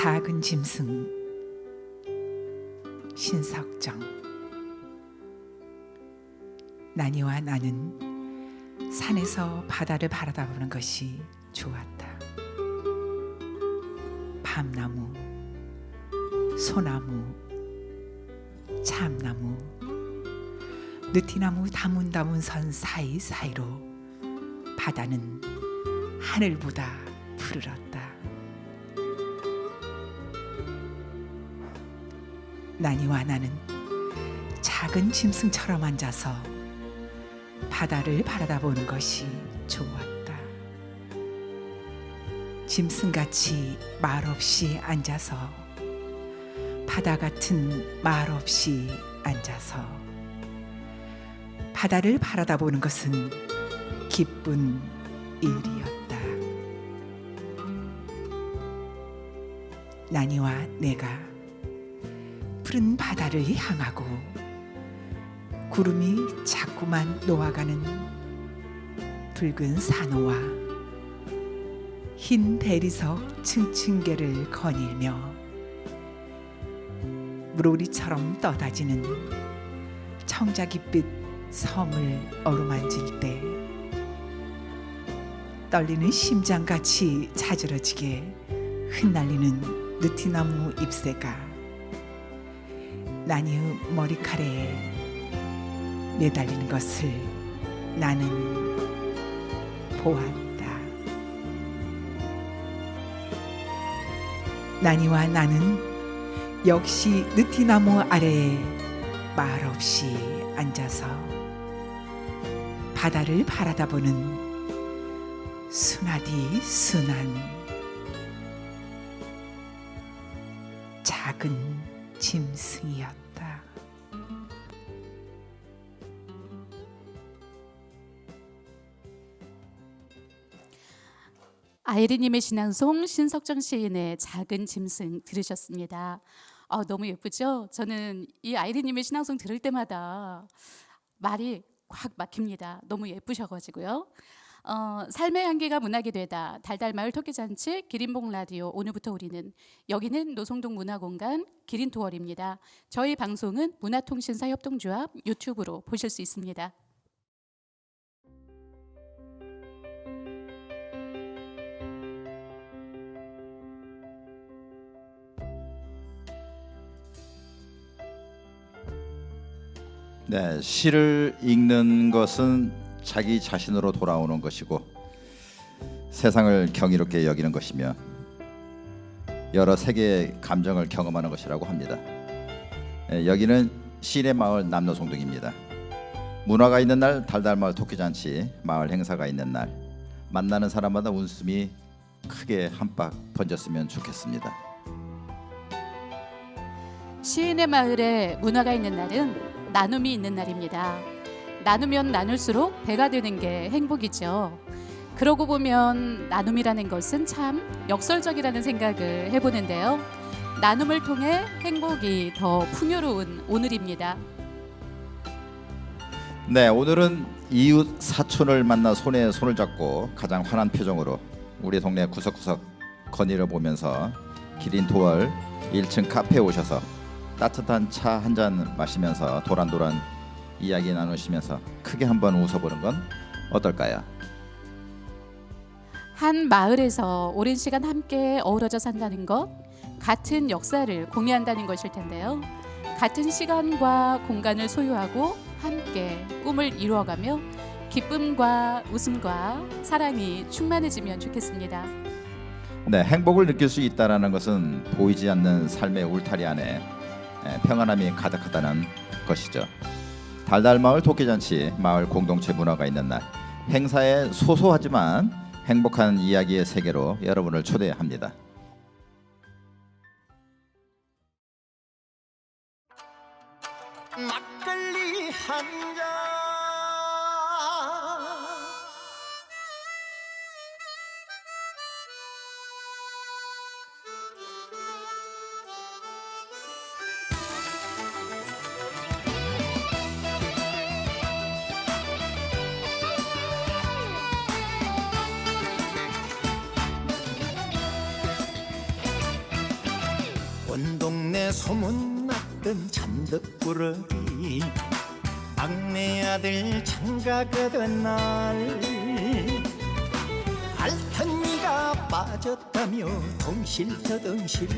작은 짐승 신석정. 나니와 나는 산에서 바다를 바라다보는 것이 좋았다. 밤나무, 소나무, 참나무, 느티나무 다문다문 선 사이사이로 바다는 하늘보다 푸르렀다. 나니와 나는 작은 짐승처럼 앉아서 바다를 바라다보는 것이 좋았다. 짐승같이 말없이 앉아서, 바다 같은 말없이 앉아서 바다를 바라다보는 것은 기쁜 일이었다. 나니와 내가 푸른 바다를 향하고 구름이 자꾸만 놓아가는 붉은 산호와 흰 대리석 층층계를 거닐며 물오리처럼 떠다지는 청자깃빛 섬을 어루만질 때 떨리는 심장같이 자지러지게 흩날리는 느티나무 잎새가 나니의 머리카락에 매달리는 것을 나는 보았다. 나니와 나는 역시 느티나무 아래에 말없이 앉아서 바다를 바라다보는 순하디 순한 작은 짐승이었다. 아이리님의 신앙송 신석정 시인의 작은 짐승 들으셨습니다. 너무 예쁘죠? 저는 이 아이리님의 신앙송 들을 때마다 말이 꽉 막힙니다. 너무 예쁘셔가지고요. 삶의 향기가 문학이 되다 달달마을 토끼잔치 기린봉 라디오. 오늘부터 우리는 여기는 노송동 문화공간 기린투어입니다. 저희 방송은 문화통신사 협동조합 유튜브로 보실 수 있습니다. 네, 시를 읽는 것은 자기 자신으로 돌아오는 것이고 세상을 경이롭게 여기는 것이며 여러 세계의 감정을 경험하는 것이라고 합니다. 여기는 시인의 마을 남노송동입니다. 문화가 있는 날 달달마을 토끼잔치 마을 행사가 있는 날 만나는 사람마다 웃음이 크게 한박 번졌으면 좋겠습니다. 시인의 마을에 문화가 있는 날은 나눔이 있는 날입니다. 나누면 나눌수록 배가 되는 게 행복이죠. 그러고 보면 나눔이라는 것은 참 역설적이라는 생각을 해보는데요. 나눔을 통해 행복이 더 풍요로운 오늘입니다. 네, 오늘은 이웃 사촌을 만나 손에 손을 잡고 가장 환한 표정으로 우리 동네 구석구석 거닐어 보면서 기린 도월 1층 카페에 오셔서 따뜻한 차 한 잔 마시면서 도란도란 이야기 나누시면서 크게 한번 웃어보는 건 어떨까요? 한 마을에서 오랜 시간 함께 어우러져 산다는 것, 같은 역사를 공유한다는 것일 텐데요. 같은 시간과 공간을 소유하고 함께 꿈을 이루어가며 기쁨과 웃음과 사랑이 충만해지면 좋겠습니다. 네, 행복을 느낄 수 있다는 것은 보이지 않는 삶의 울타리 안에 평안함이 가득하다는 것이죠. 달달마을 토끼잔치 마을 공동체 문화가 있는 날 행사에 소소하지만 행복한 이야기의 세계로 여러분을 초대합니다. 막걸리 한 잔 소문났던 잔득꾸러기 막내 아들 장가가 된 날 알턴니가 빠졌다며 덩실더덩실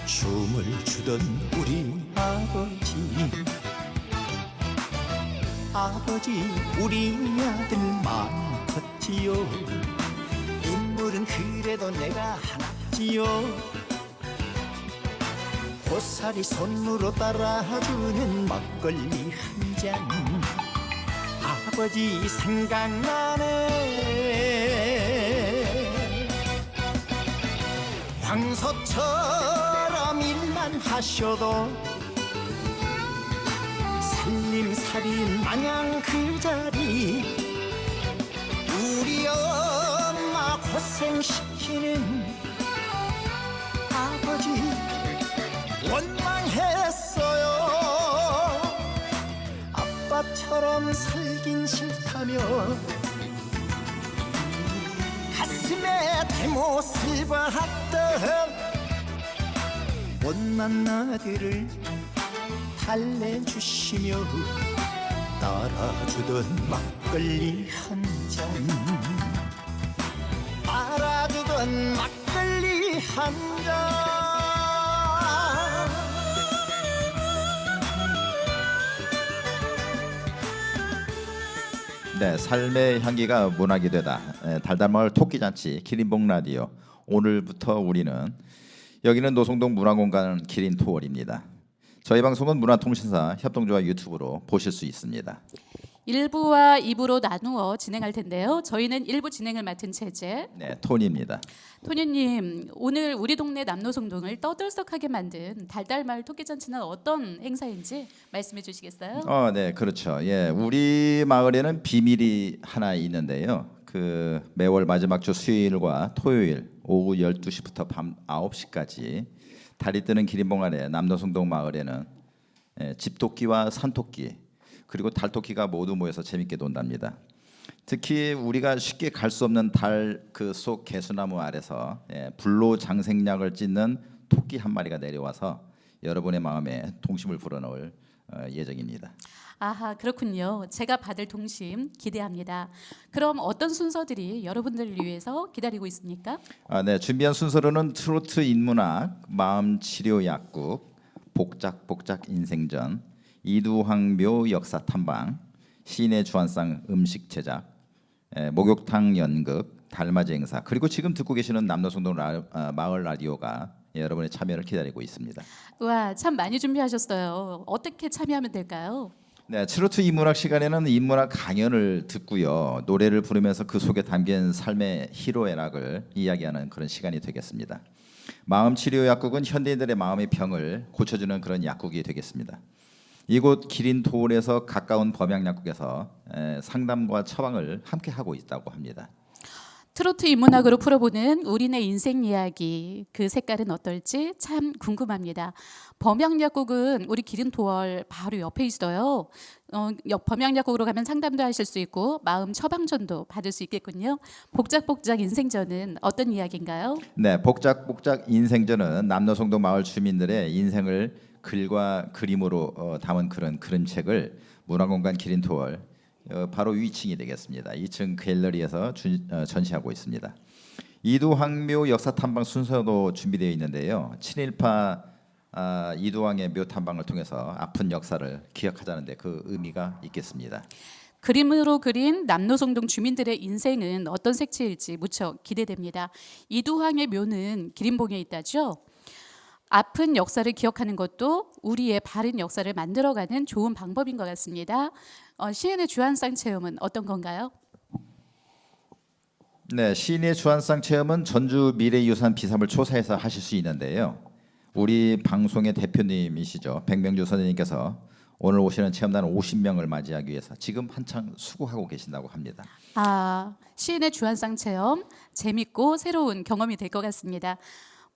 춤을 추던 우리 아버지 우리 아들 마음 컸지요 인물은 그래도 내가 하나지요 고사리 손으로 따라주는 막걸리 한 잔 아버지 생각나네 황소처럼 일만 하셔도 살림살이 마냥 그 자리 우리 엄마 고생시키는 아버지 원망했어요 아빠처럼 살긴 싫다며 가슴에 대못을 박던 못난 아들을 달래주시며 따라주던 막걸리 한잔 따라주던 막걸리 한잔 네, 삶의 향기가 문학이 되다. 달달마을 토끼잔치 기린봉 라디오. 오늘부터 우리는 여기는 노송동 문화공간 기린 투어입니다. 저희 방송은 문화통신사 협동조합 유튜브로 보실 수 있습니다. 1부와 2부로 나누어 진행할 텐데요. 저희는 1부 진행을 맡은 채재. 네, 톤입니다. 토니님, 오늘 우리 동네 남노송동을 떠들썩하게 만든 달달마을 토끼잔치는 어떤 행사인지 말씀해 주시겠어요? 네, 그렇죠. 예, 우리 마을에는 비밀이 하나 있는데요. 그 매월 마지막 주 수요일과 토요일 오후 12시부터 밤 9시까지 달이 뜨는 기린봉 아래 남노송동 마을에는 집토끼와 산토끼 그리고 달토끼가 모두 모여서 재밌게 논답니다. 특히 우리가 쉽게 갈 수 없는 달 그 속 개수나무 아래서 불로장생약을 찢는 토끼 한 마리가 내려와서 여러분의 마음에 동심을 불어넣을 예정입니다. 아하, 그렇군요. 제가 받을 동심 기대합니다. 그럼 어떤 순서들이 여러분들을 위해서 기다리고 있습니까? 네, 준비한 순서로는 트로트 인문학, 마음치료 약국, 복작복작 인생전, 이두황묘 역사 탐방, 시인의 주안상 음식 제작, 목욕탕 연극, 달맞이 행사 그리고 지금 듣고 계시는 남노송동 마을 라디오가 여러분의 참여를 기다리고 있습니다. 와, 참 많이 준비하셨어요. 어떻게 참여하면 될까요? 네, 트로트 인문학 시간에는 인문학 강연을 듣고요. 노래를 부르면서 그 속에 담긴 삶의 희로애락을 이야기하는 그런 시간이 되겠습니다. 마음치료 약국은 현대인들의 마음의 병을 고쳐주는 그런 약국이 되겠습니다. 이곳 기린도원에서 가까운 범양약국에서 상담과 처방을 함께 하고 있다고 합니다. 트로트 인문학으로 풀어보는 우리네 인생 이야기, 그 색깔은 어떨지 참 궁금합니다. 범양약국은 우리 기린도월 바로 옆에 있어요. 범양약국으로 가면 상담도 하실 수 있고 마음 처방전도 받을 수 있겠군요. 복작복작 인생전은 어떤 이야기인가요? 네, 복작복작 인생전은 남노송도 마을 주민들의 인생을 글과 그림으로 담은 그런 그림책을 문화공간 기린도월 바로 위층이 되겠습니다. 2층 갤러리에서 전시하고 있습니다. 이두황묘 역사 탐방 순서도 준비되어 있는데요. 친일파 이두황의 묘 탐방을 통해서 아픈 역사를 기억하자는 데 그 의미가 있겠습니다. 그림으로 그린 남노송동 주민들의 인생은 어떤 색채일지 무척 기대됩니다. 이두황의 묘는 기린봉에 있다죠. 아픈 역사를 기억하는 것도 우리의 바른 역사를 만들어가는 좋은 방법인 것 같습니다. 시인의 주안상 체험은 어떤 건가요? 네, 시인의 주안상 체험은 전주 미래유산 비사물 초사에서 하실 수 있는데요. 우리 방송의 대표님이시죠. 백명주 선생님께서 오늘 오시는 체험단 50명을 맞이하기 위해서 지금 한창 수고하고 계신다고 합니다. 시인의 주안상 체험 재밌고 새로운 경험이 될 것 같습니다.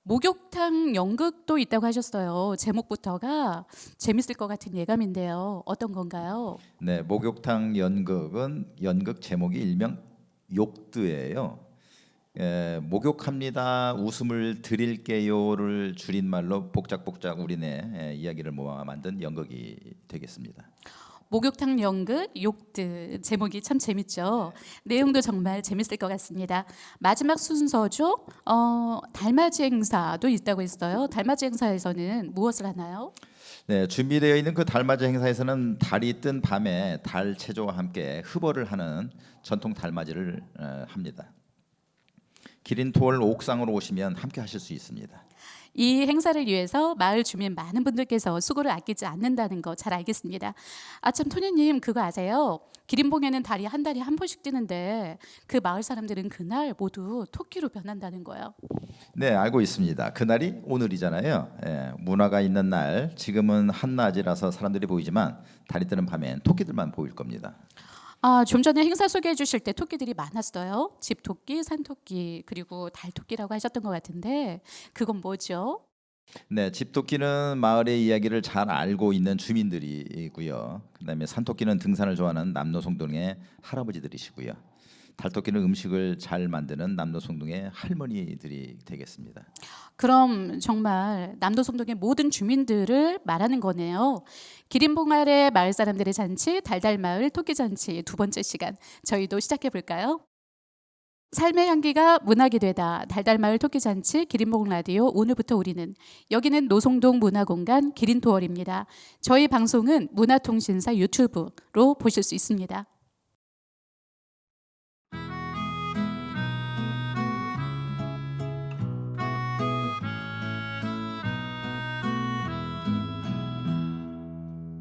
목욕탕 연극도 있다고 하셨어요. 제목부터가 재밌을 것 같은 예감인데요. 어떤 건가요? 네, 목욕탕 연극은 연극 제목이 일명 욕드예요. 목욕합니다. 웃음을 드릴게요를 줄임말로 복작복작 우리네 이야기를 모아 만든 연극이 되겠습니다. 목욕탕 연극 욕드 제목이 참 재밌죠. 내용도 정말 재밌을 것 같습니다. 마지막 순서죠. 달맞이 행사도 있다고 했어요. 달맞이 행사에서는 무엇을 하나요? 네, 준비되어 있는 그 달맞이 행사에서는 달이 뜬 밤에 달 체조와 함께 흡어를 하는 전통 달맞이를 합니다. 기린토월 옥상으로 오시면 함께 하실 수 있습니다. 이 행사를 위해서 마을 주민 많은 분들께서 수고를 아끼지 않는다는 거 잘 알겠습니다. 아참 토니님 그거 아세요? 기린봉에는 달이 한 달에 한 번씩 뜨는데 그 마을 사람들은 그날 모두 토끼로 변한다는 거예요. 네, 알고 있습니다. 그날이 오늘이잖아요. 문화가 있는 날, 지금은 한낮이라서 사람들이 보이지만 달이 뜨는 밤엔 토끼들만 보일 겁니다. 좀 전에 행사 소개해 주실 때 토끼들이 많았어요. 집토끼, 산토끼, 그리고 달토끼라고 하셨던 것 같은데 그건 뭐죠? 네, 집토끼는 마을의 이야기를 잘 알고 있는 주민들이고요. 그다음에 산토끼는 등산을 좋아하는 남노송동의 할아버지들이시고요. 달토끼는 음식을 잘 만드는 남노송동의 할머니들이 되겠습니다. 그럼 정말 남도송동의 모든 주민들을 말하는 거네요. 기린봉 아래 마을 사람들의 잔치, 달달마을 토끼잔치 두 번째 시간 저희도 시작해 볼까요? 삶의 향기가 문학이 되다 달달마을 토끼잔치 기린봉 라디오 오늘부터 우리는 여기는 노송동 문화공간 기린토월입니다. 저희 방송은 문화통신사 유튜브로 보실 수 있습니다.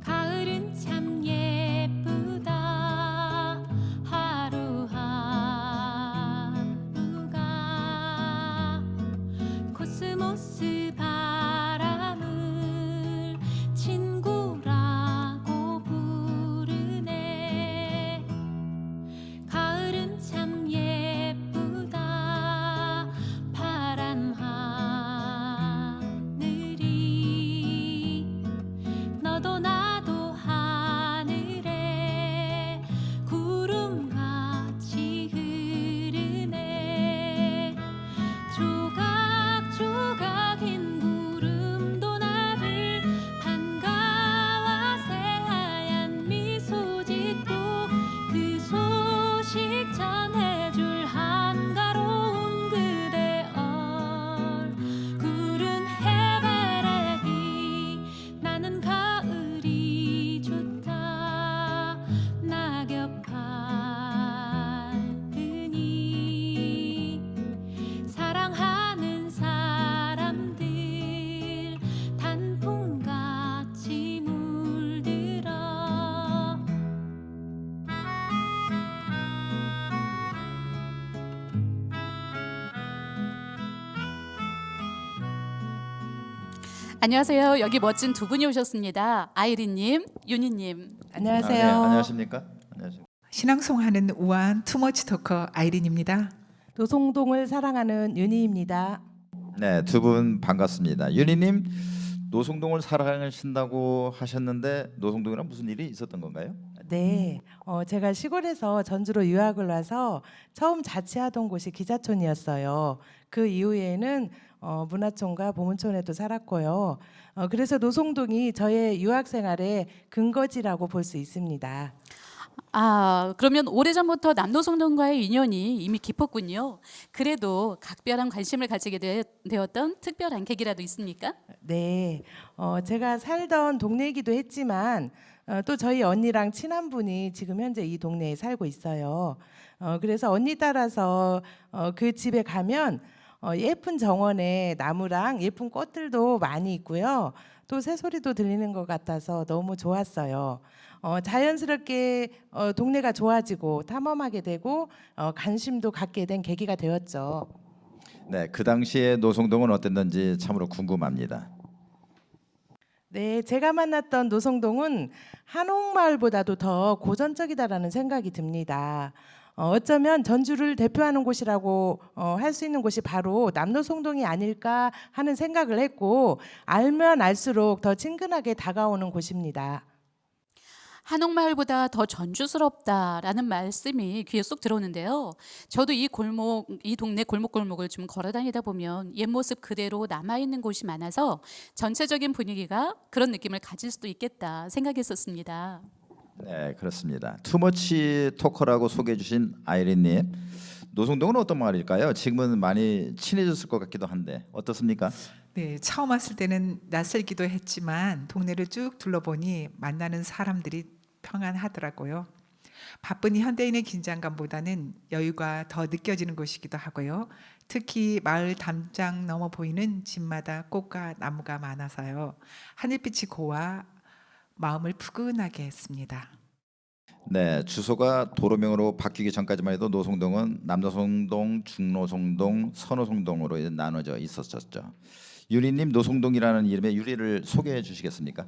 가을은 참 예쁘다 하루하루가 코스모스 바람을 친구라고 부르네. 가을은 참 예쁘다 파란 하늘이 너도 나도 하늘에 구름같이 흐르네. 조각조각 흰 구름도 나를 반가워 새하얀 미소 짓고 그 소식 전해줄 한가로운 그대 얼굴은 해바라기. 나는 가을이 좋다 낙엽 밟으니 사랑하는 사람들 단풍같이 물들어. 안녕하세요. 여기 멋진 두 분이 오셨습니다. 아이린님, 윤희님. 안녕하세요. 네, 안녕하십니까? 안녕하십니까? 신앙송하는 우아한 투머치 토커 아이린입니다. 노송동을 사랑하는 윤희입니다. 네, 두 분 반갑습니다. 윤희님, 노송동을 사랑하신다고 하셨는데 노송동이랑 무슨 일이 있었던 건가요? 네, 제가 시골에서 전주로 유학을 와서 처음 자취하던 곳이 기자촌이었어요. 그 이후에는 문화촌과 보문촌에도 살았고요. 그래서 노송동이 저의 유학 생활의 근거지라고 볼 수 있습니다. 그러면 오래전부터 남노송동과의 인연이 이미 깊었군요. 그래도 각별한 관심을 가지게 되었던 특별한 계기라도 있습니까? 네, 제가 살던 동네이기도 했지만 또 저희 언니랑 친한 분이 지금 현재 이 동네에 살고 있어요. 그래서 언니 따라서 그 집에 가면 예쁜 정원에 나무랑 예쁜 꽃들도 많이 있고요. 또 새소리도 들리는 것 같아서 너무 좋았어요. 자연스럽게 동네가 좋아지고 탐험하게 되고 관심도 갖게 된 계기가 되었죠. 네, 그 당시에 노송동은 어땠는지 참으로 궁금합니다. 네, 제가 만났던 노송동은 한옥마을보다도 더 고전적이다라는 생각이 듭니다. 어쩌면 전주를 대표하는 곳이라고 할 수 있는 곳이 바로 남노송동이 아닐까 하는 생각을 했고 알면 알수록 더 친근하게 다가오는 곳입니다. 한옥마을보다 더 전주스럽다라는 말씀이 귀에 쏙 들어오는데요. 저도 이 동네 골목골목을 좀 걸어 다니다 보면 옛 모습 그대로 남아있는 곳이 많아서 전체적인 분위기가 그런 느낌을 가질 수도 있겠다 생각했었습니다. 네, 그렇습니다. 투머치 토커라고 소개해 주신 아이린님, 노송동은 어떤 마을일까요? 지금은 많이 친해졌을 것 같기도 한데 어떻습니까? 네, 처음 왔을 때는 낯설기도 했지만 동네를 쭉 둘러보니 만나는 사람들이 평안하더라고요. 바쁜 현대인의 긴장감보다는 여유가 더 느껴지는 곳이기도 하고요. 특히 마을 담장 넘어 보이는 집마다 꽃과 나무가 많아서요. 하늘빛이 고와 마음을 푸근하게 했습니다. 네, 주소가 도로명으로 바뀌기 전까지만 해도 노송동은 남노송동, 중노송동, 서노송동으로 나눠져 있었었죠. 유리님, 노송동이라는 이름의 유래를 소개해 주시겠습니까?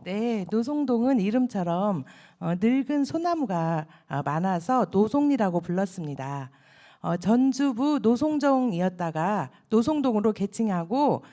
네, 노송동은 이름처럼 늙은 소나무가 많아서 노송리라고 불렀습니다. 전주부 노송정이었다가 노송동으로 개칭하고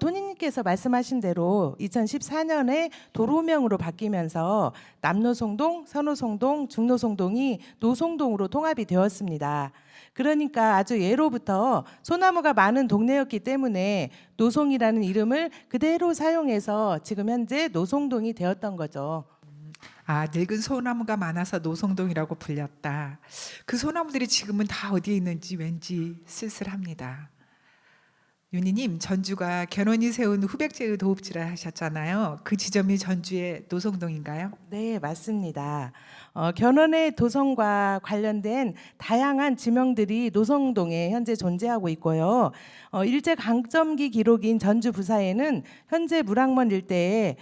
토니님께서 말씀하신 대로 2014년에 도로명으로 바뀌면서 남노송동, 서노송동, 중노송동이 노송동으로 통합이 되었습니다. 그러니까 아주 예로부터 소나무가 많은 동네였기 때문에 노송이라는 이름을 그대로 사용해서 지금 현재 노송동이 되었던 거죠. 아, 늙은 소나무가 많아서 노송동이라고 불렸다. 그 소나무들이 지금은 다 어디에 있는지 왠지 쓸쓸합니다. 윤희님, 전주가 견훤이 세운 후백제의 도읍지라 하셨잖아요. 그 지점이 전주의 노송동인가요? 네, 맞습니다. 견훤의 도성과 관련된 다양한 지명들이 노송동에 현재 존재하고 있고요. 일제 강점기 기록인 전주 부사에는 현재 물학먼 일대에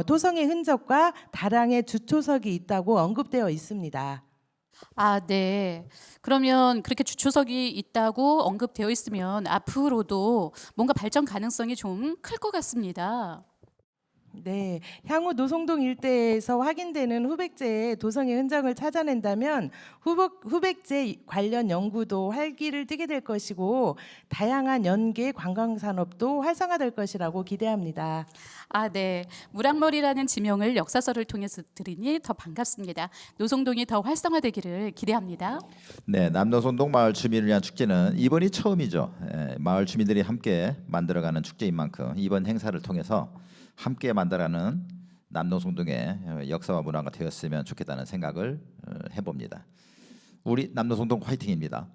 토성의 흔적과 다량의 주초석이 있다고 언급되어 있습니다. 아, 네. 그러면 그렇게 주초석이 있다고 언급되어 있으면 앞으로도 뭔가 발전 가능성이 좀 클 것 같습니다. 네, 향후 노송동 일대에서 확인되는 후백제의 도성의 흔적을 찾아낸다면 후백제 관련 연구도 활기를 띠게 될 것이고 다양한 연계 관광 산업도 활성화될 것이라고 기대합니다. 아, 네. 물악머리라는 지명을 역사서를 통해서 들으니 더 반갑습니다. 노송동이 더 활성화되기를 기대합니다. 네, 남노송동 마을 주민을 위한 축제는 이번이 처음이죠. 마을 주민들이 함께 만들어가는 축제인 만큼 이번 행사를 통해서 함께 만들어가는 남노송동의 역사와 문화가 되었으면 좋겠다는 생각을 해봅니다. 우리 남노송동 화이팅입니다.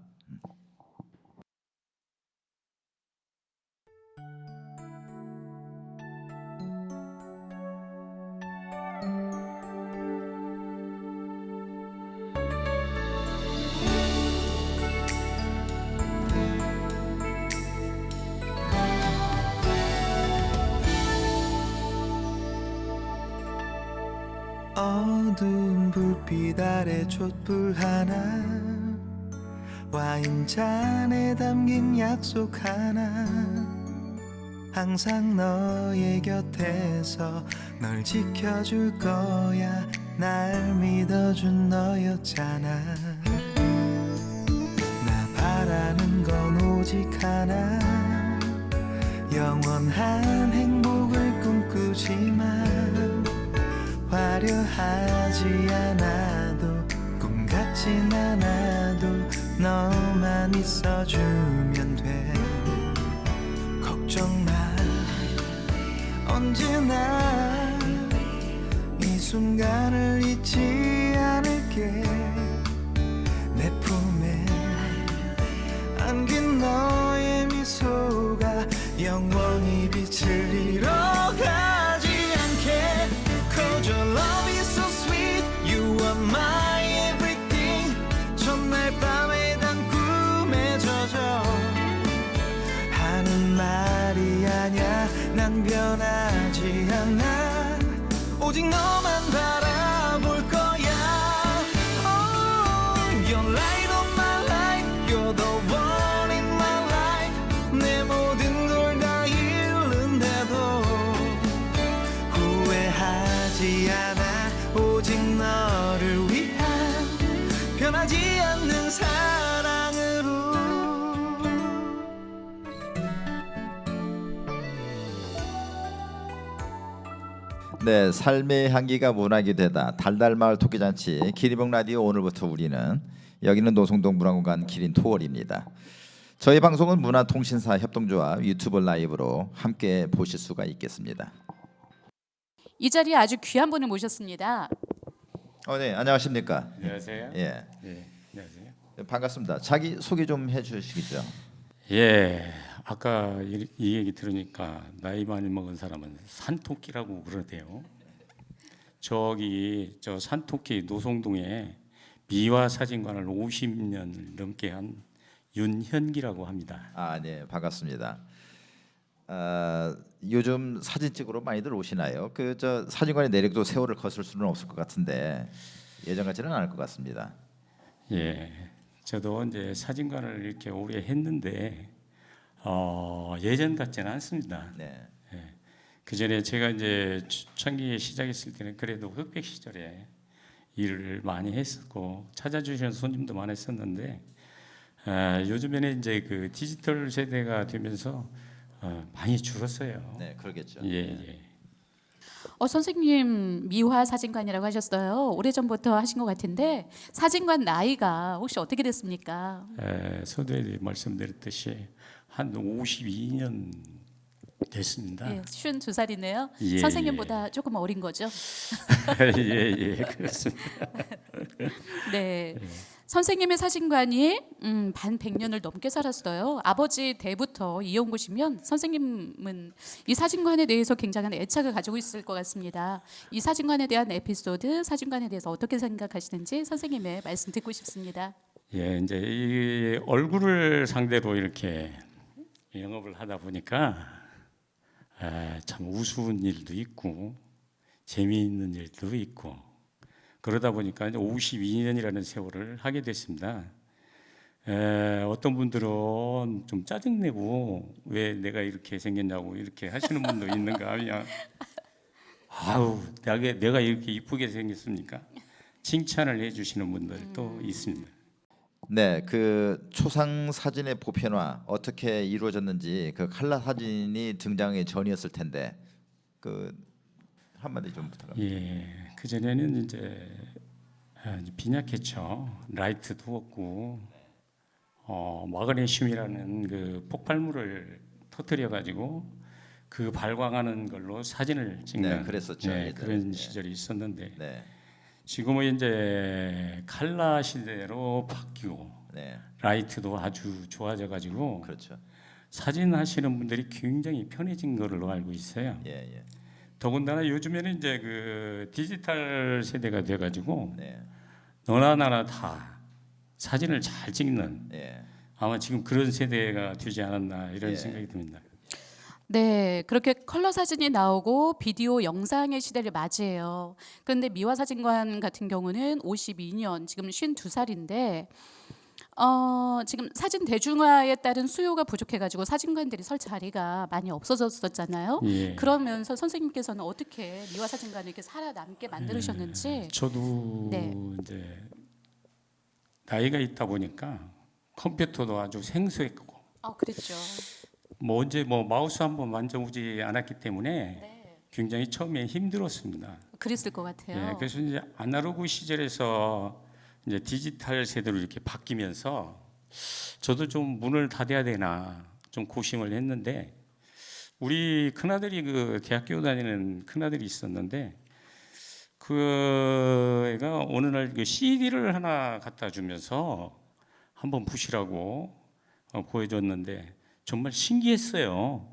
어두운 불빛 아래 촛불 하나 와인잔에 담긴 약속 하나 항상 너의 곁에서 널 지켜줄 거야 날 믿어준 너였잖아 나 바라는 건 오직 하나 영원한 행복을 꿈꾸지만 화려하지 않아도 꿈 같진 않아도 너만 있어주면 돼 걱정 마 언제나 이 순간을 잊지 않을게 내 품에 안긴 너의 미소가 영원히 빛을 잃어가지 않게 Cause your love is so sweet You are my everything 첫날 밤에 단 꿈에 젖어 하는 말이 아냐 난 변하지 않아 오직 너만 바라볼 거야 Oh, you're light of my life You're the one in my life 내 모든 걸 다 잃는데도 후회하지 않아 오직 너를 위한 변하지 않는 사랑으로 네, 삶의 향기가 문학이 되다 달달마을 토끼잔치 기리봉 라디오. 오늘부터 우리는 여기는 노송동 문화공간 기린 토월입니다. 저희 방송은 문화통신사 협동조합 유튜브 라이브로 함께 보실 수가 있겠습니다. 이 자리에 아주 귀한 분을 모셨습니다. 네, 안녕하십니까? 안녕하세요. 예, 예, 안녕하세요. 반갑습니다. 자기 소개 좀 해주시겠죠? 예, 아까 이 얘기 들으니까 나이 많이 먹은 사람은 산토끼라고 그러대요. 저기 저 산토끼 노송동에 미화 사진관을 50년 넘게 한 윤현기라고 합니다. 네, 반갑습니다. 요즘 사진 찍으러 많이들 오시나요? 그 저 사진관에 내려도 세월을 거슬 수는 없을 것 같은데 예전 같지는 않을 것 같습니다. 예, 저도 이제 사진관을 이렇게 오래 했는데 예전 같지는 않습니다. 네, 그 전에 제가 이제 초창기에 시작했을 때는 그래도 흑백 시절에 일을 많이 했었고 찾아주시는 손님도 많았었는데 요즘에는 이제 그 디지털 세대가 되면서 많이 줄었어요. 네, 그러겠죠. 예, 예. 선생님 미화 사진관이라고 하셨어요. 오래전부터 하신 것 같은데 사진관 나이가 혹시 어떻게 됐습니까? 서두에 말씀드렸듯이 한 52년 됐습니다. 예, 52살이네요. 예, 선생님보다 조금 어린 거죠? 예, 예, 그렇습니다. 네. 선생님의 사진관이 반 100년을 넘게 살았어요. 아버지 대부터 이어온 곳이면 선생님은 이 사진관에 대해서 굉장한 애착을 가지고 있을 것 같습니다. 이 사진관에 대한 에피소드, 사진관에 대해서 어떻게 생각하시는지 선생님의 말씀 듣고 싶습니다. 예, 이제 이 얼굴을 상대로 이렇게 영업을 하다 보니까 참 우스운 일도 있고 재미있는 일도 있고 그러다 보니까 이제 52년이라는 세월을 하게 됐습니다. 어떤 분들은 좀 짜증내고 왜 내가 이렇게 생겼냐고 이렇게 하시는 분도 있는가 하면 아우 내가 이렇게 이쁘게 생겼습니까? 칭찬을 해주시는 분들도 있습니다. 네, 그 초상 사진의 보편화 어떻게 이루어졌는지 그 칼라 사진이 등장의 전이었을 텐데 그 한마디 좀 부탁합니다. 예, 그 전에는 이제 빈약했죠. 라이트도 없고 마그네슘이라는 그 폭발물을 터뜨려 가지고 그 발광하는 걸로 사진을 찍는 네, 그랬었죠. 예, 예전에. 그런 네. 시절이 있었는데 네, 지금은 이제 칼라 시대로 바뀌고 네, 라이트도 아주 좋아져 가지고 그렇죠. 사진 하시는 분들이 굉장히 편해진 걸로 알고 있어요. 예, 예, 더군다나 요즘에는 이제 그 디지털 세대가 돼 가지고 네, 너나 나나 다 사진을 잘 찍는 예, 아마 지금 그런 세대가 되지 않았나 이런 예. 생각이 듭니다. 네, 그렇게 컬러 사진이 나오고 비디오 영상의 시대를 맞이해요. 그런데 미화 사진관 같은 경우는 52년, 지금 52살인데 지금 사진 대중화에 따른 수요가 부족해가지고 사진관들이 설 자리가 많이 없어졌었잖아요. 예. 그러면서 선생님께서는 어떻게 미화 사진관을 이렇게 살아남게 만드셨는지. 저도 네. 이제 나이가 있다 보니까 컴퓨터도 아주 생소했고 그랬죠. 뭐 언제 뭐 마우스 한번 만져보지 않았기 때문에 네, 굉장히 처음에 힘들었습니다. 그랬을 것 같아요. 예, 그래서 이제 아날로그 시절에서 이제 디지털 세대로 이렇게 바뀌면서 저도 좀 문을 닫아야 되나 좀 고심을 했는데 우리 큰아들이 그 대학교 다니는 큰아들이 있었는데 그 애가 어느 날 그 CD를 하나 갖다 주면서 한번 보시라고 보여줬는데 정말 신기했어요.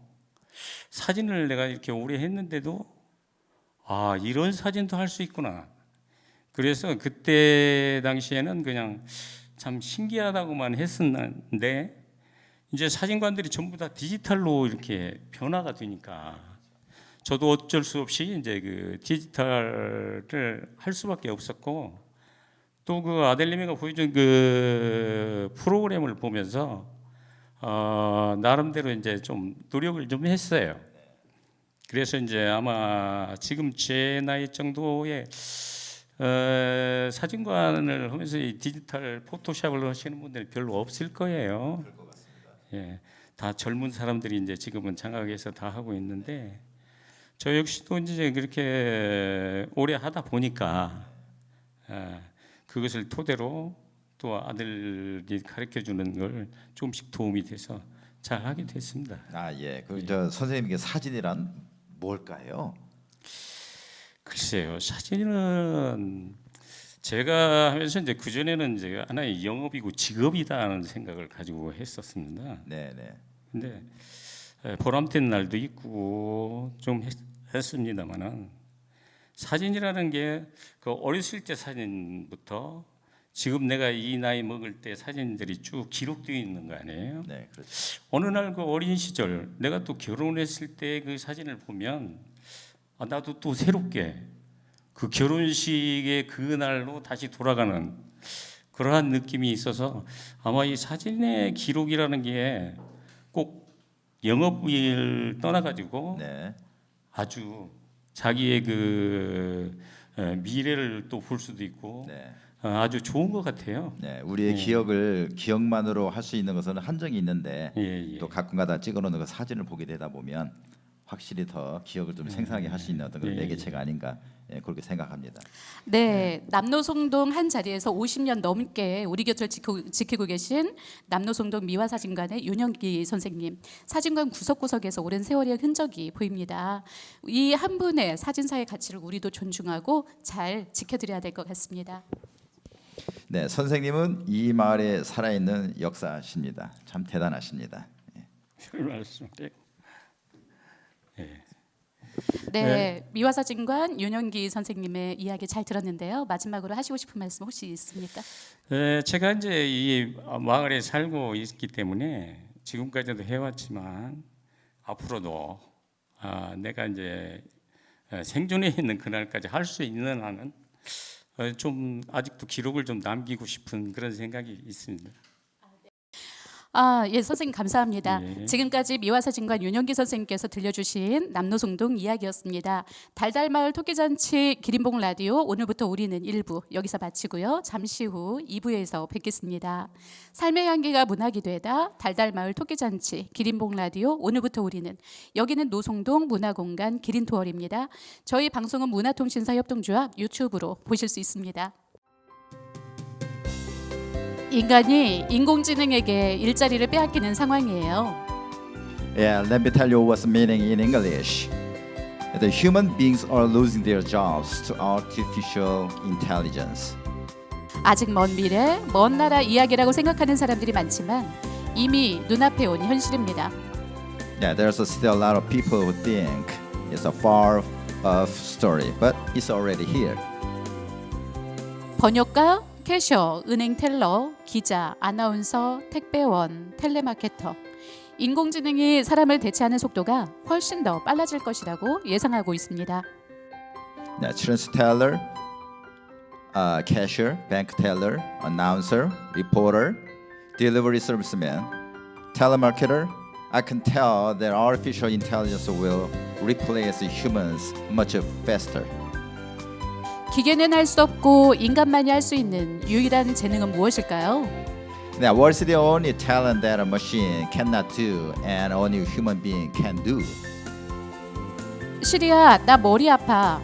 사진을 내가 이렇게 오래 했는데도 이런 사진도 할 수 있구나. 그래서 그때 당시에는 그냥 참 신기하다고만 했었는데 이제 사진관들이 전부 다 디지털로 이렇게 변화가 되니까 저도 어쩔 수 없이 이제 그 디지털을 할 수밖에 없었고 또 그 아델리메가 보여준 그 프로그램을 보면서 나름대로 이제 좀 노력을 좀 했어요. 그래서 이제 아마 지금 제 나이 정도의 사진관을 하면서 이 디지털 포토샵을 하시는 분들이 별로 없을 거예요. 예, 다 젊은 사람들이 이제 지금은 장악해서 다 하고 있는데 저 역시도 이제 그렇게 오래 하다 보니까 그것을 토대로 또 아들이 가르쳐 주는 걸 조금씩 도움이 돼서 잘 하게 됐습니다. 아 예. 저 선생님께 사진이란 뭘까요? 글쎄요, 사진은 제가 하면서 이제 그 전에는 이제 하나의 영업이고 직업이다라는 생각을 가지고 했었습니다. 네네. 근데 보람된 날도 있고 좀 했습니다만은 사진이라는 게 그 어렸을 때 사진부터 지금 내가 이 나이 먹을 때 사진들이 쭉 기록되어 있는 거 아니에요? 네 그렇죠. 어느 날 그 어린 시절 내가 또 결혼했을 때 그 사진을 보면 나도 또 새롭게 그 결혼식의 그 날로 다시 돌아가는 그러한 느낌이 있어서 아마 이 사진의 기록이라는 게 꼭 영업을 떠나가지고 네. 아주 자기의 그 미래를 또 볼 수도 있고 네. 아주 좋은 것 같아요. 네. 우리의 네. 기억을 기억만으로 할 수 있는 것은 한정이 있는데 예, 예. 또 가끔가다 찍어놓는 그 사진을 보게 되다 보면 확실히 더 기억을 좀 생생하게 할 수 있는 어떤 그런 예, 매개체가 아닌가 그렇게 생각합니다. 네, 남노송동 한 자리에서 50년 넘게 우리 곁을 지키고 계신 남노송동 미화사진관의 윤영기 선생님, 사진관 구석구석에서 오랜 세월의 흔적이 보입니다. 이 한 분의 사진사의 가치를 우리도 존중하고 잘 지켜드려야 될 것 같습니다. 네, 선생님은 이 마을에 살아있는 역사십니다. 참 대단하십니다. 별 말씀을. 예. 네, 미화사진관 윤영기 선생님의 이야기 잘 들었는데요. 마지막으로 하시고 싶은 말씀 혹시 있습니까? 제가 이제 이 마을에 살고 있기 때문에 지금까지도 해왔지만 앞으로도 내가 이제 생존해 있는 그날까지 할 수 있는 한은 좀 아직도 기록을 좀 남기고 싶은 그런 생각이 있습니다. 예, 선생님 감사합니다. 예. 지금까지 미화사진관 윤영기 선생님께서 들려주신 남노송동 이야기였습니다. 달달마을 토끼잔치 기린봉 라디오 오늘부터 우리는 1부 여기서 마치고요. 잠시 후 2부에서 뵙겠습니다. 삶의 향기가 문학이 되다 달달마을 토끼잔치 기린봉 라디오 오늘부터 우리는 여기는 노송동 문화공간 기린투어입니다. 저희 방송은 문화통신사 협동조합 유튜브로 보실 수 있습니다. 인간이 인공지능에게 일자리를 빼앗기는 상황이에요. Yeah, let me tell you what's meaning in English. The human beings are losing their jobs to artificial intelligence. 아직 먼 미래, 먼 나라 이야기라고 생각하는 사람들이 많지만 이미 눈앞에 온 현실입니다. Yeah, there's still a lot of people who think it's a far off story, but it's already here. 번역가, 캐셔, 은행 텔러, 기자, 아나운서, 택배원, 텔레마케터. 인공지능이 사람을 대체하는 속도가 훨씬 더 빨라질 것이라고 예상하고 있습니다. Yeah, insurance teller, cashier, bank teller, announcer, reporter, delivery serviceman, telemarketer. I can tell that artificial intelligence will replace humans much faster. 기계는 할 수 없고 인간만이 할 수 있는 유일한 재능은 무엇일까요? Now, what's the only talent that a machine cannot do and only human being can do? 시리야, 나 머리 아파.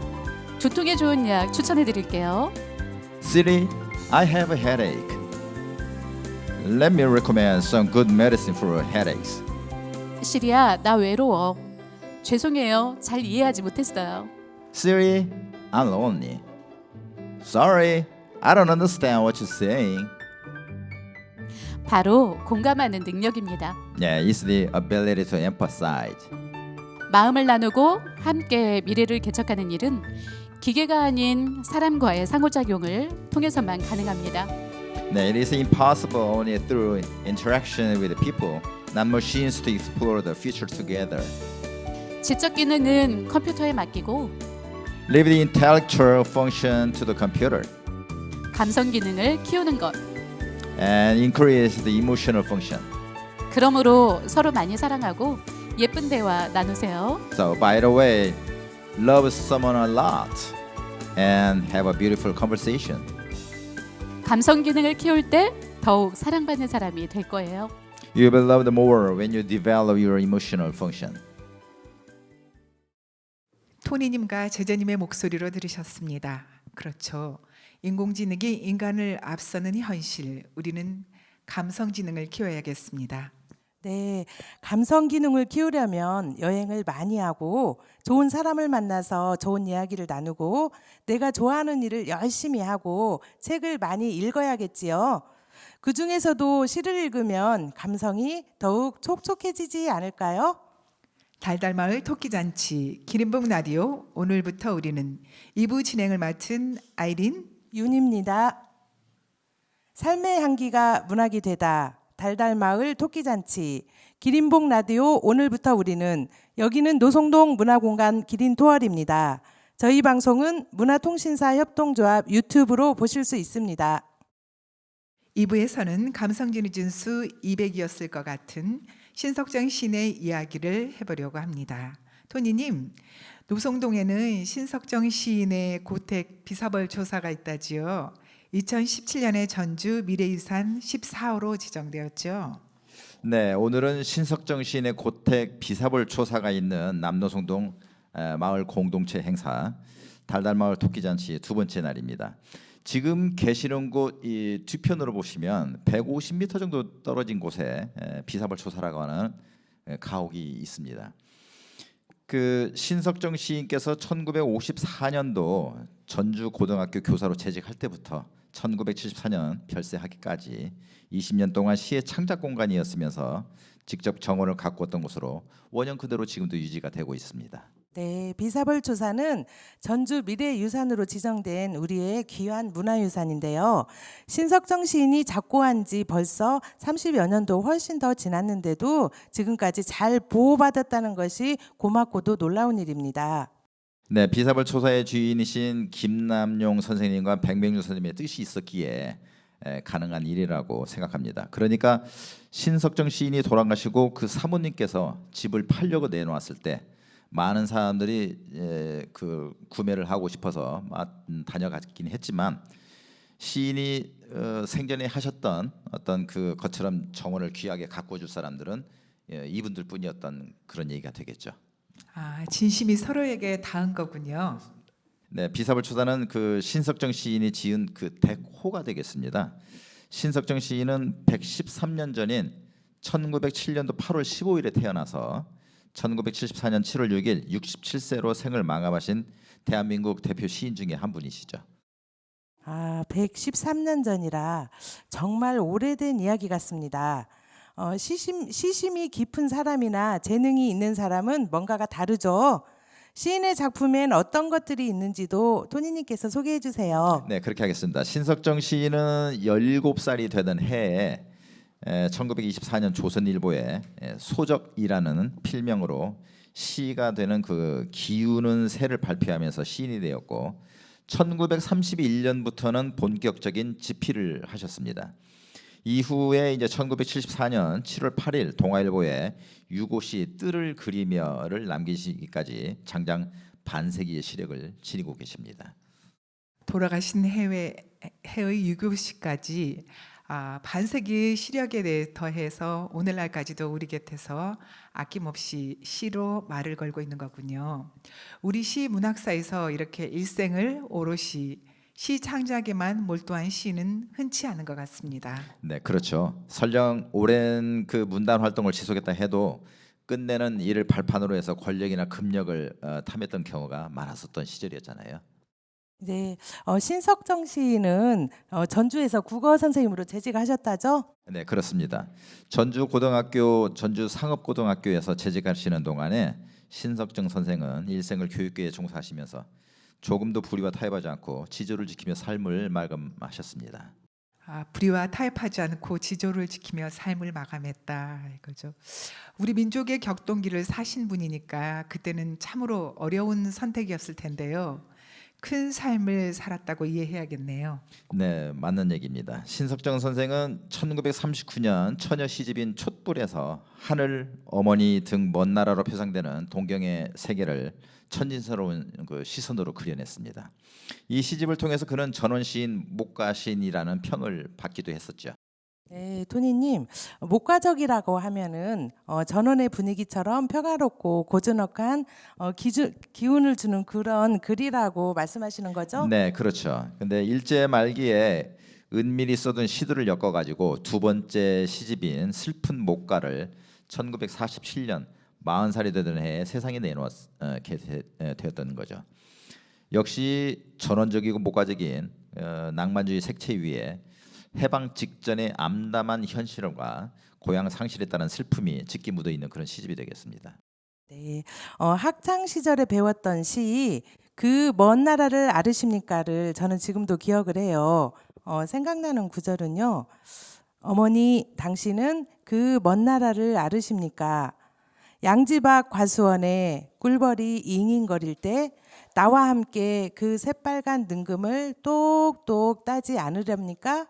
두통에 좋은 약 추천해 드릴게요. Siri, I have a headache. Let me recommend some good medicine for headaches. 시리야, 나 외로워. 죄송해요. 잘 이해하지 못했어요. Siri, I'm lonely. Sorry, I don't understand what you're saying. 바로 공감하는 능력입니다. Yeah, it's the ability to empathize. 마음을 나누고 함께 미래를 개척하는 일은 기계가 아닌 사람과의 상호작용을 통해서만 가능합니다. Yeah, it is impossible only through interaction with people, not machines to explore the future together. 지적 기능은 컴퓨터에 맡기고 Leave the intellectual function to the computer 감성 기능을 키우는 것. and increase the emotional function. 그러므로 서로 많이 사랑하고 예쁜 대화 나누세요. So, by the way, love someone a lot and have a beautiful conversation. 감성 기능을 키울 때 더욱 사랑받는 사람이 될 거예요. You will love them more when you develop your emotional function. 토니님과 제재님의 목소리로 들으셨습니다. 그렇죠. 인공지능이 인간을 앞서는 현실, 우리는 감성지능을 키워야겠습니다. 네, 감성 기능을 키우려면 여행을 많이 하고 좋은 사람을 만나서 좋은 이야기를 나누고 내가 좋아하는 일을 열심히 하고 책을 많이 읽어야겠지요. 그 중에서도 시를 읽으면 감성이 더욱 촉촉해지지 않을까요? 달달마을 토끼잔치 기린봉 라디오 오늘부터 우리는 2부 진행을 맡은 아이린 윤입니다. 삶의 향기가 문학이 되다. 달달마을 토끼잔치 기린봉 라디오 오늘부터 우리는 여기는 노송동 문화공간 기린토월입니다. 저희 방송은 문화통신사 협동조합 유튜브로 보실 수 있습니다. 2부에서는 감성진의 진수 200이었을 것 같은 신석정 시인의 이야기를 해보려고 합니다. 토니님, 노송동에는 신석정 시인의 고택 비사벌 조사가 있다지요. 2017년에 전주 미래유산 14호로 지정되었죠. 네, 오늘은 신석정 시인의 고택 비사벌 초사가 있는 남노송동 마을 공동체 행사 달달마을 토끼잔치 두 번째 날입니다. 지금 계시는 곳 이 뒤편으로 보시면 150m 정도 떨어진 곳에 비사벌 초사라고 하는 가옥이 있습니다. 그 신석정 시인께서 1954년도 전주 고등학교 교사로 재직할 때부터 1974년 별세하기까지 20년 동안 시의 창작 공간이었으면서 직접 정원을 가꾸었던 곳으로 원형 그대로 지금도 유지가 되고 있습니다. 네, 비사벌 초사는 전주 미래유산으로 지정된 우리의 귀한 문화유산인데요. 신석정 시인이 작고한 지 벌써 30여 년도 훨씬 더 지났는데도 지금까지 잘 보호받았다는 것이 고맙고도 놀라운 일입니다. 네, 비사벌 초사의 주인이신 김남용 선생님과 백명주 선생님의 뜻이 있었기에 가능한 일이라고 생각합니다. 그러니까 신석정 시인이 돌아가시고 그 사모님께서 집을 팔려고 내놓았을 때 많은 사람들이 그 구매를 하고 싶어서 다녀갔긴 했지만 시인이 생전에 하셨던 어떤 그 것처럼 정원을 귀하게 가꿔줄 사람들은 이분들뿐이었던 그런 얘기가 되겠죠. 아, 진심이 서로에게 닿은 거군요. 네, 비사벌 초사는 그 신석정 시인이 지은 그 대호가 되겠습니다. 신석정 시인은 113년 전인 1907년도 8월 15일에 태어나서 1974년 7월 6일 67세로 생을 마감하신 대한민국 대표 시인 중에 한 분이시죠. 아, 113년 전이라 정말 오래된 이야기 같습니다. 시심이 깊은 사람이나 재능이 있는 사람은 뭔가가 다르죠. 시인의 작품엔 어떤 것들이 있는지도 토니님께서 소개해 주세요. 네, 그렇게 하겠습니다. 신석정 시인은 17살이 되던 해에 1924년 조선일보에 소적이라는 필명으로 시가 되는 그 기우는 새를 발표하면서 시인이 되었고 1931년부터는 본격적인 집필을 하셨습니다. 이후에 이제 1974년 7월 8일 동아일보에 유고시 뜰을 그리며를 남기시기까지 장장 반세기의 시력을 지니고 계십니다. 돌아가신 해의 유교시까지 반세기의 시력에 더해서 오늘날까지도 우리 곁에서 아낌없이 시로 말을 걸고 있는 거군요. 우리 시 문학사에서 이렇게 일생을 오롯이 시 창작에만 몰두한 시는 흔치 않은 것 같습니다. 네, 그렇죠. 설령 오랜 그 문단 활동을 지속했다 해도 끝내는 이를 발판으로 해서 권력이나 금력을 탐했던 경우가 많았었던 시절이었잖아요. 네, 신석정 시인은 전주에서 국어 선생님으로 재직하셨다죠? 네, 그렇습니다. 전주 고등학교, 전주 상업고등학교에서 재직하시는 동안에 신석정 선생은 일생을 교육계에 종사하시면서 조금도 불의와 타협하지 않고 지조를 지키며 삶을 마감하셨습니다. 불의와 타협하지 않고 지조를 지키며 삶을 마감했다 이거죠. 우리 민족의 격동기를 사신 분이니까 그때는 참으로 어려운 선택이었을 텐데요. 큰 삶을 살았다고 이해해야겠네요. 네, 맞는 얘기입니다. 신석정 선생은 1939년 처녀 시집인 촛불에서 하늘, 어머니 등 먼 나라로 표상되는 동경의 세계를 천진스러운 그 시선으로 그려냈습니다. 이 시집을 통해서 그는 전원 시인, 목가 시인이라는 평을 받기도 했었죠. 네, 토니님, 목가적이라고 하면은 전원의 분위기처럼 평화롭고 고즈넉한 기운을 주는 그런 글이라고 말씀하시는 거죠? 네, 그렇죠. 근데 일제 말기에 은밀히 써둔 시들을 엮어가지고 두 번째 시집인 슬픈 목가를 1947년 40살이 되던 해에 세상에 되었던 거죠. 역시 전원적이고 목가적인 낭만주의 색채 위에 해방 직전의 암담한 현실과 고향 상실에 따른 슬픔이 짙게 묻어 있는 그런 시집이 되겠습니다. 네, 학창 시절에 배웠던 시 그 먼 나라를 아르십니까를 저는 지금도 기억을 해요. 생각나는 구절은요. 어머니, 당신은 그 먼 나라를 아르십니까? 양지박 과수원에 꿀벌이 잉잉거릴 때 나와 함께 그 새빨간 능금을 똑똑 따지 않으렵니까?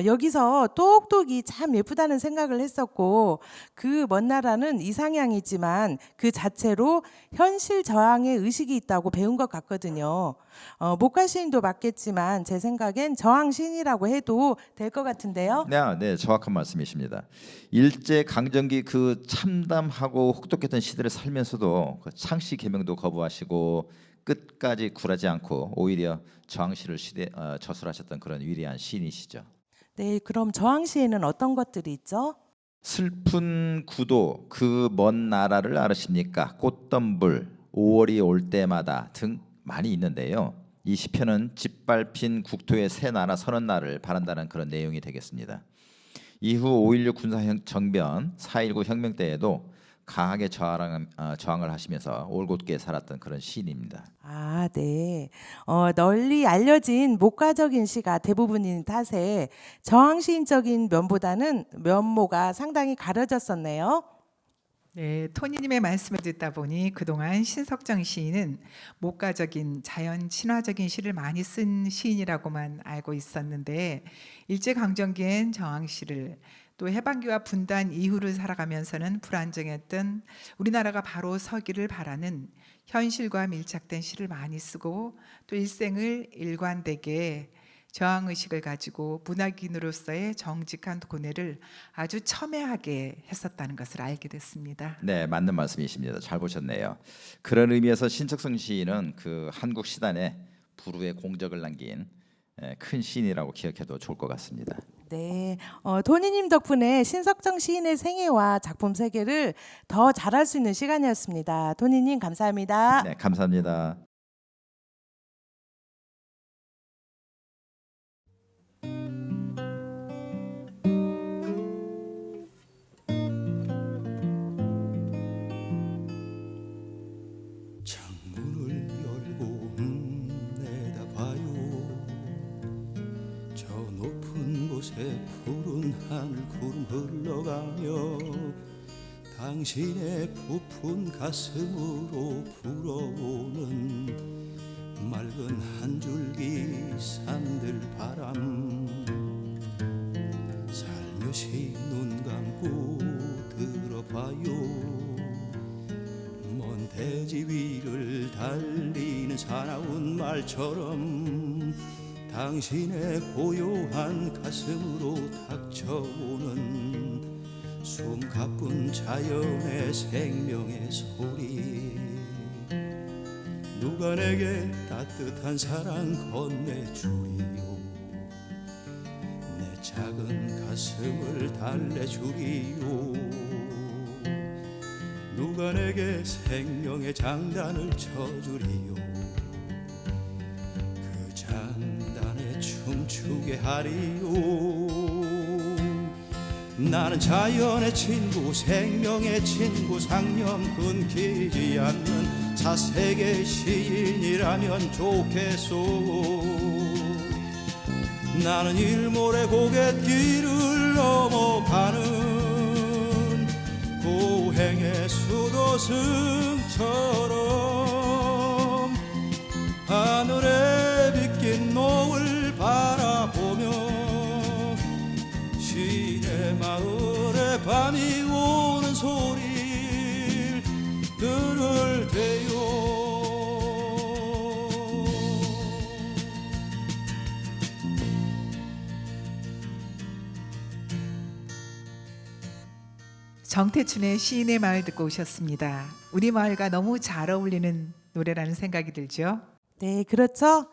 여기서 똑똑이 참 예쁘다는 생각을 했었고, 그 먼 나라는 이상향이지만 그 자체로 현실 저항의 의식이 있다고 배운 것 같거든요. 목가 시인도 맞겠지만 제 생각엔 저항 시인이라고 해도 될 것 같은데요. 네, 정확한 말씀이십니다. 일제 강점기 그 참담하고 혹독했던 시대를 살면서도 그 창씨 개명도 거부하시고 끝까지 굴하지 않고 오히려 저항시를 저술하셨던 그런 위대한 시인이시죠. 네, 그럼 저항 시에는 어떤 것들이 있죠? 슬픈 구도 그 먼 나라를 아르십니까? 꽃덤불 5월이 올 때마다 등 많이 있는데요. 이 시편은 짓밟힌 국토의 새 나라 서는 날을 바란다는 그런 내용이 되겠습니다. 이후 5.16 군사정변, 4.19 혁명 때에도 강하게 저항을 하시면서 올곧게 살았던 그런 시인입니다. 아, 네. 널리 알려진 목가적인 시가 대부분인 탓에 저항 시인적인 면보다는 면모가 상당히 가려졌었네요. 네, 토니님의 말씀을 듣다 보니 그동안 신석정 시인은 목가적인 자연 친화적인 시를 많이 쓴 시인이라고만 알고 있었는데 일제강점기엔 저항시를 또 해방기와 분단 이후를 살아가면서는 불안정했던 우리나라가 바로 서기를 바라는 현실과 밀착된 시를 많이 쓰고 또 일생을 일관되게 저항의식을 가지고 문학인으로서의 정직한 고뇌를 아주 첨예하게 했었다는 것을 알게 됐습니다. 네, 맞는 말씀이십니다. 잘 보셨네요. 그런 의미에서 신석성 시인은 그 한국 시단에 불후의 공적을 남긴 큰 시인이라고 기억해도 좋을 것 같습니다. 네, 토니님 덕분에 신석정 시인의 생애와 작품 세계를 더 잘할 수 있는 시간이었습니다. 토니님 감사합니다. 네, 감사합니다. 창문을 열고 내다봐요. 저 높은 곳에 푸른 하늘 구름 흘러가며 당신의 부푼 가슴으로 불어오는 맑은 한 줄기 산들 바람. 살며시 눈 감고 들어봐요. 먼 대지 위를 달리는 사나운 말처럼 당신의 고요한 가슴으로 닥쳐오는 숨가쁜 자연의 생명의 소리. 누가 내게 따뜻한 사랑 건네주리요. 내 작은 가슴을 달래주리요. 누가 내게 생명의 장단을 쳐주리요. 그 장단에 춤추게 하리요. 나는 자연의 친구, 생명의 친구, 상념 끊기지 않는 사색의 시인이라면 좋겠소. 나는 일몰의 고갯길을 넘어가는 고행의 수도승처럼 하늘에 빗긴 노을 바라보며 시내 마을에 밤이 오는 소리를 들을 때요. 정태춘의 시인의 마을 듣고 오셨습니다. 우리 마을과 너무 잘 어울리는 노래라는 생각이 들죠. 네, 그렇죠.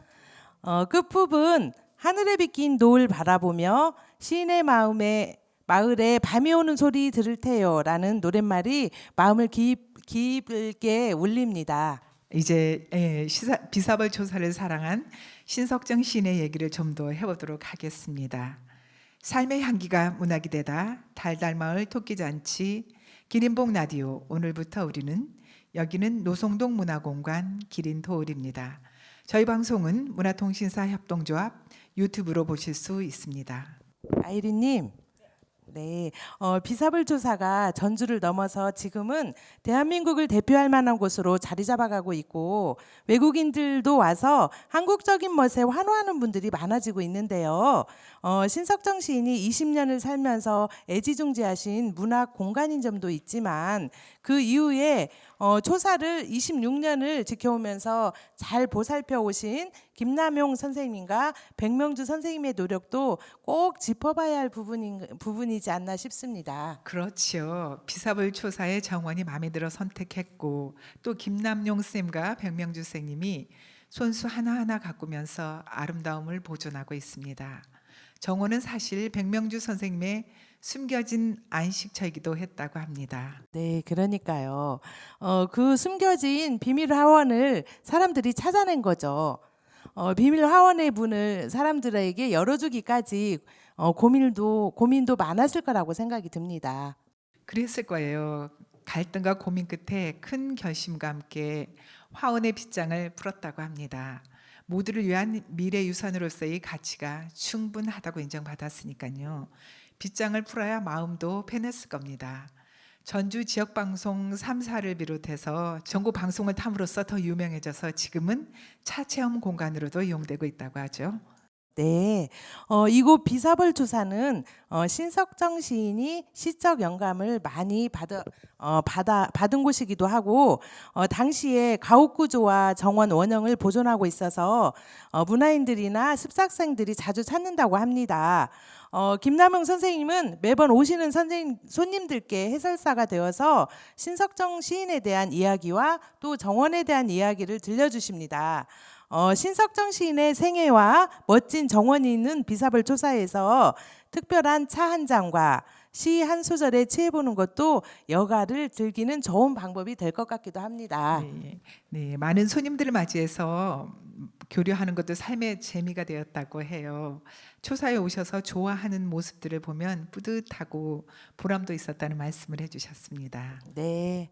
끝부분 하늘에 비낀 노을 바라보며 시인의 마을에 밤이 오는 소리 들을 테요라는 노랫말이 마음을 깊게 울립니다. 이제 비사벌 조사를 사랑한 신석정 시인의 얘기를 좀 더 해보도록 하겠습니다. 삶의 향기가 문학이 되다 달달마을 토끼잔치 기린봉 라디오. 오늘부터 우리는 여기는 노송동 문화공간 기린토을입니다. 저희 방송은 문화통신사 협동조합 유튜브로 보실 수 있습니다. 아이린님, 네, 비사벌 조사가 전주를 넘어서 지금은 대한민국을 대표할 만한 곳으로 자리 잡아가고 있고 외국인들도 와서 한국적인 멋에 환호하는 분들이 많아지고 있는데요. 신석정 시인이 20년을 살면서 애지중지하신 문학 공간인 점도 있지만 그 이후에 초사를 26년을 지켜오면서 잘 보살펴 오신 김남용 선생님과 백명주 선생님의 노력도 꼭 짚어봐야 할 부분이지 않나 싶습니다. 그렇죠. 비사벌 초사의 정원이 마음에 들어 선택했고 또 김남용 쌤과 백명주 선생님이 손수 하나하나 가꾸면서 아름다움을 보존하고 있습니다. 정원은 사실 백명주 선생님의 숨겨진 안식처이기도 했다고 합니다. 네, 그러니까요. 그 숨겨진 비밀 화원을 사람들이 찾아낸 거죠. 비밀 화원의 문을 사람들에게 열어주기까지 고민도 많았을 거라고 생각이 듭니다. 그랬을 거예요. 갈등과 고민 끝에 큰 결심과 함께 화원의 빗장을 풀었다고 합니다. 모두를 위한 미래 유산으로서의 가치가 충분하다고 인정받았으니까요. 빗장을 풀어야 마음도 편했을 겁니다. 전주 지역방송 3사를 비롯해서 전국 방송을 탐으로써 더 유명해져서 지금은 차 체험 공간으로도 이용되고 있다고 하죠. 네, 이곳 비사벌 조사는 신석정 시인이 시적 영감을 많이 받은 곳이기도 하고 당시에 가옥 구조와 정원 원형을 보존하고 있어서 문화인들이나 습작생들이 자주 찾는다고 합니다. 김남용 선생님은 매번 오시는 손님들께 해설사가 되어서 신석정 시인에 대한 이야기와 또 정원에 대한 이야기를 들려주십니다. 신석정 시인의 생애와 멋진 정원이 있는 비사벌 조사에서 특별한 차 한 잔과 시 한 소절에 취해보는 것도 여가를 즐기는 좋은 방법이 될 것 같기도 합니다. 네, 많은 손님들을 맞이해서 교류하는 것도 삶의 재미가 되었다고 해요. 초사에 오셔서 좋아하는 모습들을 보면 뿌듯하고 보람도 있었다는 말씀을 해주셨습니다. 네,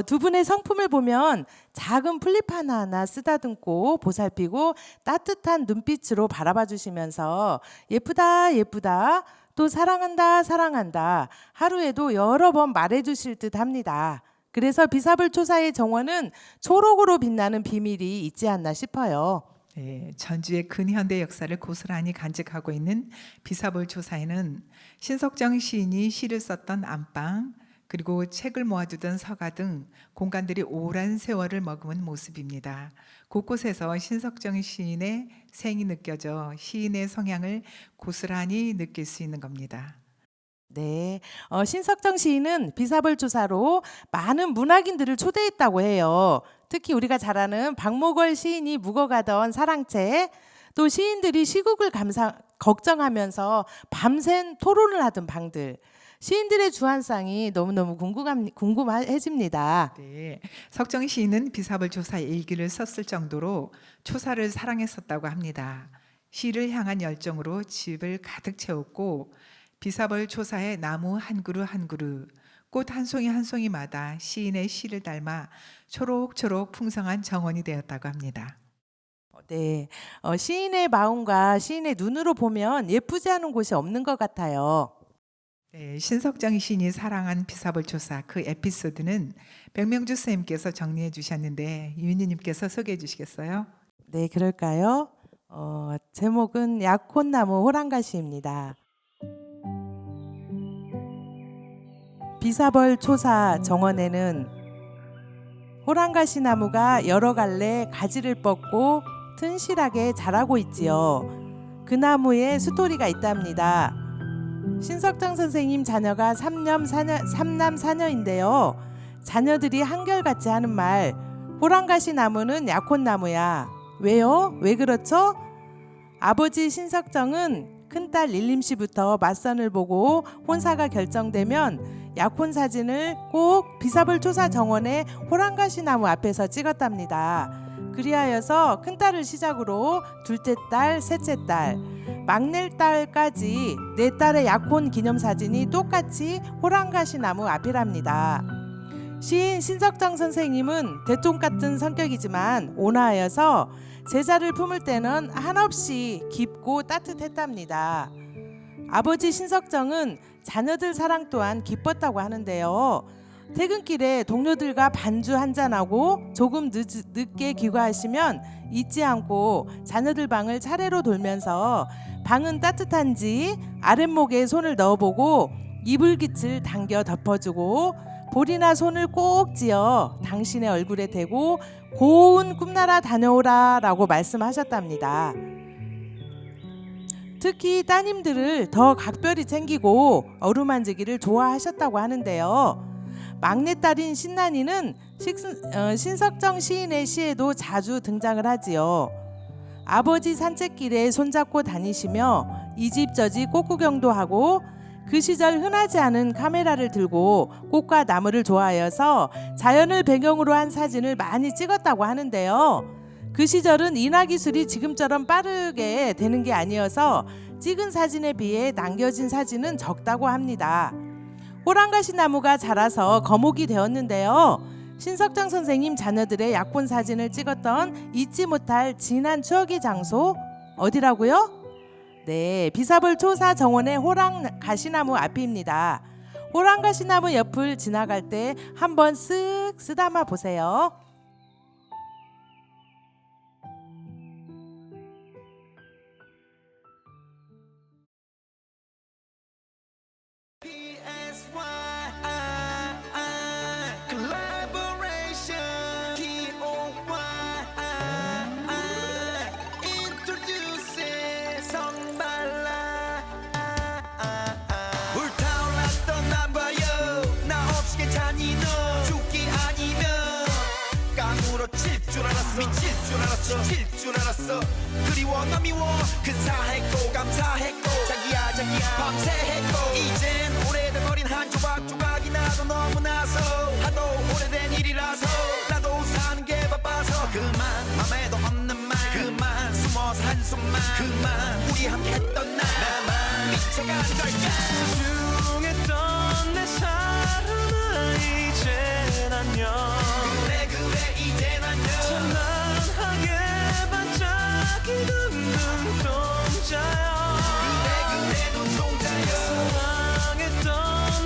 두 분의 성품을 보면 작은 플립 하나하나 쓰다듬고 보살피고 따뜻한 눈빛으로 바라봐 주시면서 예쁘다 예쁘다 또 사랑한다 사랑한다 하루에도 여러 번 말해 주실 듯 합니다. 그래서 비사벌 초사의 정원은 초록으로 빛나는 비밀이 있지 않나 싶어요. 네, 전주의 근현대 역사를 고스란히 간직하고 있는 비사벌 조사에는 신석정 시인이 시를 썼던 안방 그리고 책을 모아두던 서가 등 공간들이 오랜 세월을 머금은 모습입니다. 곳곳에서 신석정 시인의 생이 느껴져 시인의 성향을 고스란히 느낄 수 있는 겁니다. 네, 신석정 시인은 비사벌 조사로 많은 문학인들을 초대했다고 해요. 특히 우리가 잘 아는 박목월 시인이 묵어가던 사랑채, 또 시인들이 시국을 걱정하면서 밤샘 토론을 하던 방들, 시인들의 주안상이 너무너무 궁금해집니다. 네, 석정 시인은 비사벌 조사 일기를 썼을 정도로 초사를 사랑했었다고 합니다. 시를 향한 열정으로 집을 가득 채웠고 비사벌 초사의 나무 한 그루 한 그루, 꽃 한 송이 한 송이마다 시인의 시를 닮아 초록초록 풍성한 정원이 되었다고 합니다. 네, 시인의 마음과 시인의 눈으로 보면 예쁘지 않은 곳이 없는 것 같아요. 네, 신석정 시인이 사랑한 비사벌 초사 그 에피소드는 백명주 선생님께서 정리해 주셨는데 유인님께서 소개해 주시겠어요? 네, 그럴까요? 제목은 약혼나무 호랑가시입니다. 비사벌 초사 정원에는 호랑가시 나무가 여러 갈래 가지를 뻗고 튼실하게 자라고 있지요. 그 나무에 스토리가 있답니다. 신석정 선생님 자녀가 3남 4녀인데요. 자녀들이 한결같이 하는 말, 호랑가시 나무는 약혼나무야. 왜요? 왜 그렇죠? 아버지 신석정은 큰딸 릴림 씨부터 맞선을 보고 혼사가 결정되면 약혼 사진을 꼭 비사벌 초사 정원의 호랑가시 나무 앞에서 찍었답니다. 그리하여서 큰딸을 시작으로 둘째 딸, 셋째 딸, 막내 딸까지 네 딸의 약혼 기념사진이 똑같이 호랑가시 나무 앞이랍니다. 시인 신석정 선생님은 대쪽 같은 성격이지만 온화하여서 제자를 품을 때는 한없이 깊고 따뜻했답니다. 아버지 신석정은 자녀들 사랑 또한 기뻤다고 하는데요. 퇴근길에 동료들과 반주 한잔하고 조금 늦게 귀가하시면 잊지 않고 자녀들 방을 차례로 돌면서 방은 따뜻한지 아랫목에 손을 넣어보고 이불깃을 당겨 덮어주고 볼이나 손을 꼭 쥐어 당신의 얼굴에 대고 고운 꿈나라 다녀오라 라고 말씀하셨답니다. 특히 따님들을 더 각별히 챙기고 어루만지기를 좋아하셨다고 하는데요. 막내딸인 신난이는 신석정 시인의 시에도 자주 등장을 하지요. 아버지 산책길에 손잡고 다니시며 이 집 저 집 꽃구경도 하고 그 시절 흔하지 않은 카메라를 들고 꽃과 나무를 좋아하여서 자연을 배경으로 한 사진을 많이 찍었다고 하는데요. 그 시절은 인화기술이 지금처럼 빠르게 되는 게 아니어서 찍은 사진에 비해 남겨진 사진은 적다고 합니다. 호랑가시 나무가 자라서 거목이 되었는데요. 신석정 선생님 자녀들의 약혼 사진을 찍었던 잊지 못할 진한 추억의 장소 어디라고요? 네, 비사벌 초사 정원의 호랑가시나무 앞입니다. 호랑가시나무 옆을 지나갈 때 한번 쓱 쓰다마 보세요. 미칠 줄 알았어 칠 줄 알았어 그리워 나 미워 근사했고 감사했고 자기야 밤새 했고 이젠 오래된 어린 한 조각이 나도 너무나서 하도 오래된 일이라서 나도 사는 게 바빠서 그만 맘에도 없는 말 그만 숨어서 한숨만 그만 우리 함께 했던 날 나만 미쳐간 걸까 소중했던 내 사랑아 이젠 안녕 그래 이젠 안녕 찬란하게 반짝이는 눈동자야 그래 눈동자야 사랑했던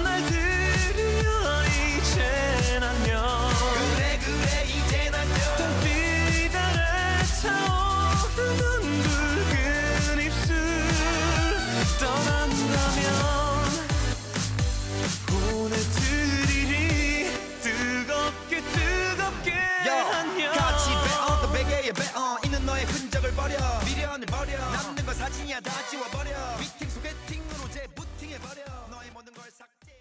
날들이여 이젠 안녕 그래 이젠 안녕 달빛 아래 타오르는 붉은 입술 떠난다면 보내드리리 뜨겁게 안녕 같이 배어 베개에 배어 있는 너의 흔적을 버려 미련을 버려 남는 건 사진이야 다 지워버려 미팅 소개팅으로 재부팅해버려 너의 모든 걸 삭제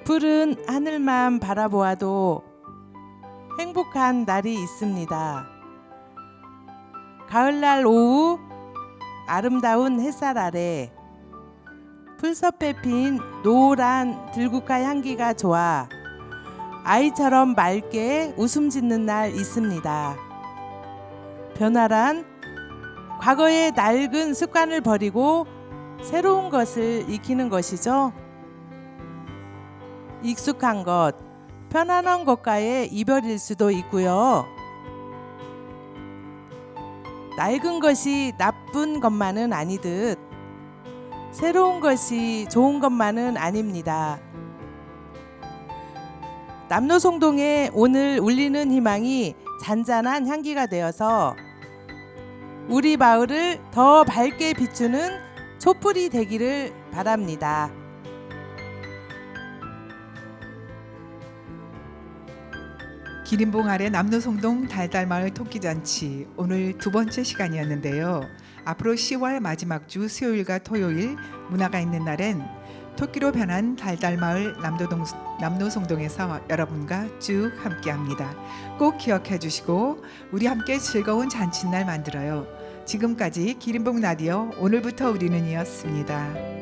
푸른 하늘만 바라보아도 행복한 날이 있습니다. 가을날 오후 아름다운 햇살 아래 풀섭에 핀 노란 들국화 향기가 좋아 아이처럼 맑게 웃음 짓는 날 있습니다. 변화란 과거의 낡은 습관을 버리고 새로운 것을 익히는 것이죠. 익숙한 것, 편안한 것과의 이별일 수도 있고요. 낡은 것이 나쁜 것만은 아니듯 새로운 것이 좋은 것만은 아닙니다. 남노송동에 오늘 울리는 희망이 잔잔한 향기가 되어서 우리 마을을 더 밝게 비추는 촛불이 되기를 바랍니다. 기린봉 아래 남노송동 달달마을 토끼잔치 오늘 두 번째 시간이었는데요. 앞으로 10월 마지막 주 수요일과 토요일 문화가 있는 날엔 토끼로 변한 달달마을 남노송동에서 여러분과 쭉 함께합니다. 꼭 기억해 주시고 우리 함께 즐거운 잔칫날 만들어요. 지금까지 기린봉 라디오 오늘부터 우리는 이었습니다.